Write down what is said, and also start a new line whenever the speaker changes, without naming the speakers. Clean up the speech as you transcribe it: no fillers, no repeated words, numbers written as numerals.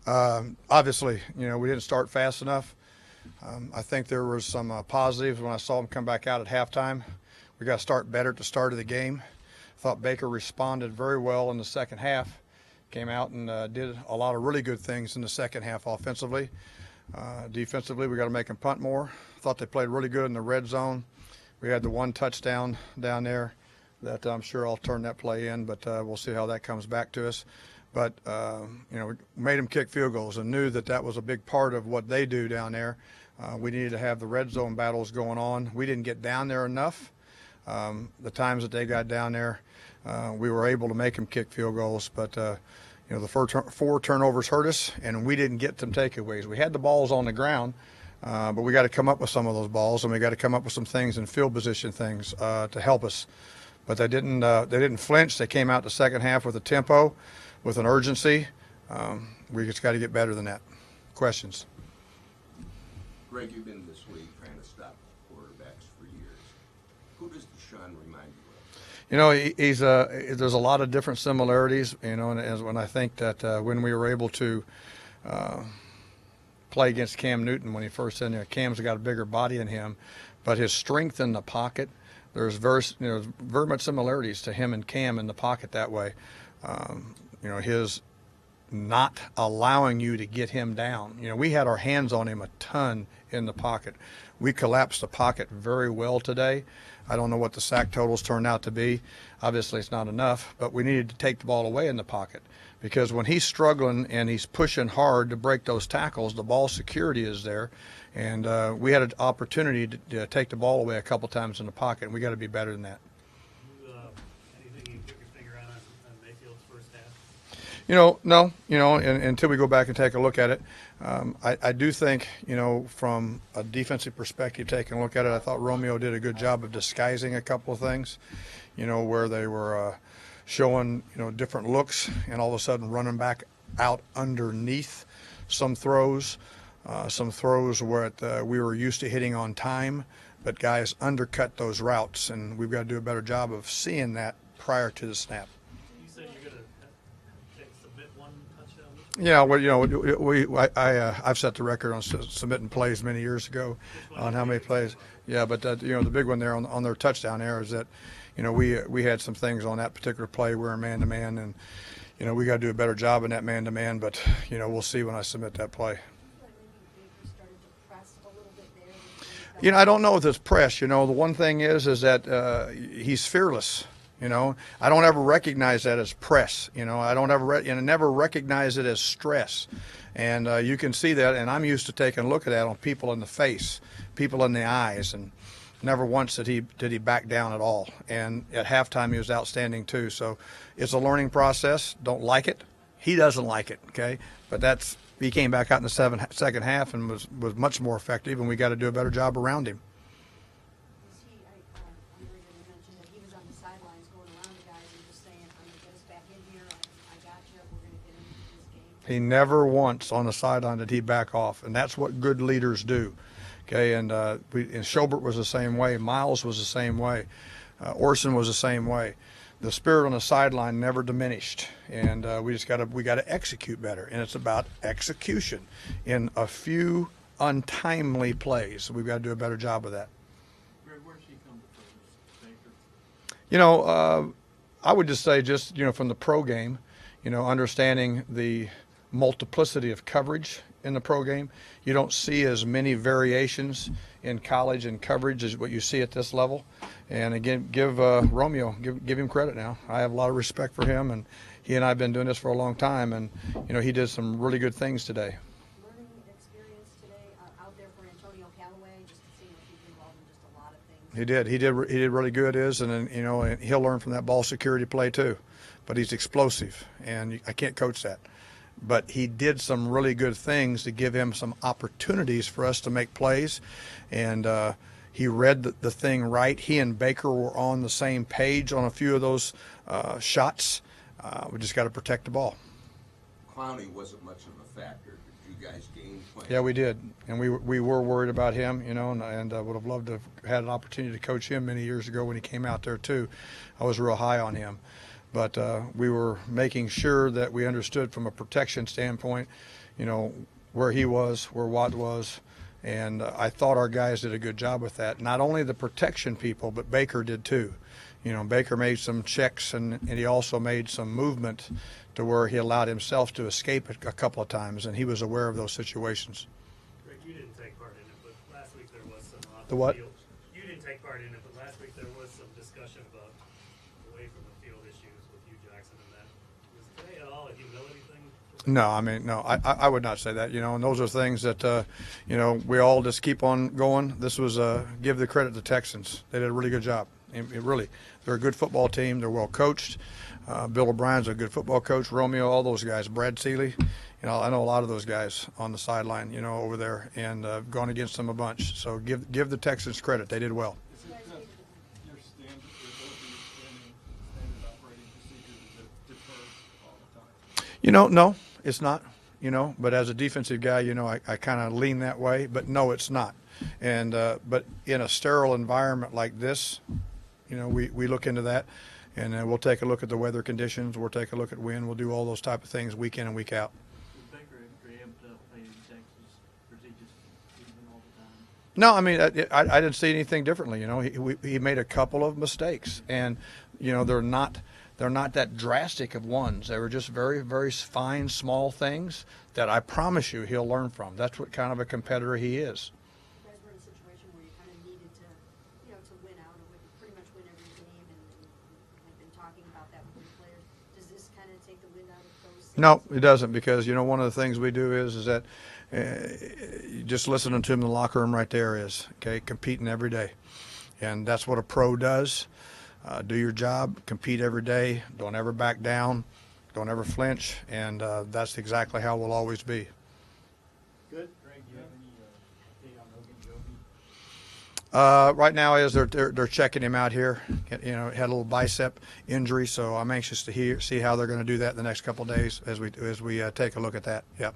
Obviously, we didn't start fast enough. I think there was some positives when I saw him come back out at halftime. We got to start better at the start of the game. I thought Baker responded very well in the second half. Came out and did a lot of really good things in the second half offensively. Defensively, we got to make them punt more. Thought they played really good in the red zone. We had the one touchdown down there that I'm sure I'll turn that play in, but we'll see how that comes back to us. But, we made them kick field goals and knew that that was a big part of what they do down there. We needed to have the red zone battles going on. We didn't get down there enough. The times that they got down there, we were able to make them kick field goals, but the four turnovers hurt us, and we didn't get some takeaways. We had the balls on the ground, but we got to come up with some of those balls, and we got to come up with some things in field position things to help us. But they didn't flinch. They came out the second half with a tempo, with an urgency. We just got to get better than that. Questions?
Greg, you've been in this league trying to stop quarterbacks for years. Who does Deshaun remind you of?
There's a lot of different similarities, and when I think that when we were able to play against Cam Newton when he first in there, Cam's got a bigger body than him, but his strength in the pocket, there's very much similarities to him and Cam in the pocket that way. His not allowing you to get him down. We had our hands on him a ton in the pocket. We collapsed the pocket very well today. I don't know what the sack totals turned out to be. Obviously, it's not enough, but we needed to take the ball away in the pocket because when he's struggling and he's pushing hard to break those tackles, the ball security is there. And we had an opportunity to take the ball away a couple times in the pocket, and we got to be better than that.
Anything you put your finger on Mayfield's first half?
No, until we go back and take a look at it. I do think, from a defensive perspective, taking a look at it, I thought Romeo did a good job of disguising a couple of things, where they were showing, different looks and all of a sudden running back out underneath some throws where we were used to hitting on time, but guys undercut those routes, and we've got to do a better job of seeing that prior to the snap.
You said you're going to submit one touchdown?
Yeah, well, I've set the record on submitting plays many years ago on how many plays. Yeah, but the big one there on their touchdown there is that, we had some things on that particular play. We're man-to-man, and we got to do a better job in that man-to-man. But we'll see when I submit that play. I don't know if it's press. The one thing is that he's fearless. I don't ever recognize that as press. I don't ever never recognize it as stress. And you can see that, and I'm used to taking a look at that on people in the face, people in the eyes, and never once did he back down at all. And at halftime, he was outstanding too. So it's a learning process. Don't like it. He doesn't like it. Okay, but he came back out in the second half and was much more effective, and we got to do a better job around him. He never once on the sideline did he back off, and that's what good leaders do. Okay, and Schobert was the same way. Miles was the same way. Orson was the same way. The spirit on the sideline never diminished, and we got to execute better, and it's about execution in a few untimely plays. We've got to do a better job of that.
Greg, where did she come from, Baker?
I would just say from the pro game, understanding the multiplicity of coverage in the pro game. You don't see as many variations in college and coverage as what you see at this level. And again, give Romeo, give him credit now. I have a lot of respect for him, and he and I have been doing this for a long time, and he did some really good things today.
Learning experience today out there for Antonio Callaway, just to see if he's involved in just a lot of things.
He did really good, and he'll learn from that ball security play too. But he's explosive, and I can't coach that. But he did some really good things to give him some opportunities for us to make plays, and he read the thing right. He and Baker were on the same page on a few of those shots. We just got to protect the ball.
Clowney wasn't much of a factor. Did you guys gain points?
Yeah, we did, and we were worried about him, and would have loved to have had an opportunity to coach him many years ago when he came out there too. I was real high on him. But we were making sure that we understood from a protection standpoint, where he was, where Watt was. And I thought our guys did a good job with that. Not only the protection people, but Baker did too. Baker made some checks, and he also made some movement to where he allowed himself to escape a couple of times, and he was aware of those situations.
Greg, you didn't take part in it, but last week there was some off
The what?
field. You didn't take part in it, but last week there was some discussion about away from the field issues with you, Jackson, and that. Was today at all a humility thing?
No, I mean, no, I would not say that, and those are things that, we all just keep on going. This was, give the credit to the Texans. They did a really good job. Really, they're a good football team. They're well coached. Bill O'Brien's a good football coach. Romeo, all those guys. Brad Seeley, I know a lot of those guys on the sideline, over there, and gone against them a bunch. So give the Texans credit. They did well.
Is it your standard operating procedure to defer all the time?
No, it's not. But as a defensive guy, I kind of lean that way. But no, it's not. And but in a sterile environment like this, we look into that, and we'll take a look at the weather conditions. We'll take a look at wind. We'll do all those type of things week in and week out.
Did Baker preempt playing in Texas, or is he just even all the time?
No, I mean, I didn't see anything differently. He made a couple of mistakes, and they're not that drastic of ones. They were just very, very fine, small things that I promise you he'll learn from. That's what kind of a competitor he is.
You guys were in a situation where you kind of needed to, to win out and pretty much win every game, and have been talking about that with your players. Does this kind of take the wind out of those?
No, it doesn't, because one of the things we do is that just listening to him in the locker room right there is competing every day, and that's what a pro does. Do your job, compete every day, don't ever back down, don't ever flinch, and that's exactly how we'll always be.
Good. Greg, do you have any update on Ogunjobi?
Right now is they're checking him out here. Had a little bicep injury, so I'm anxious to see how they're going to do that in the next couple of days as we take a look at that. Yep.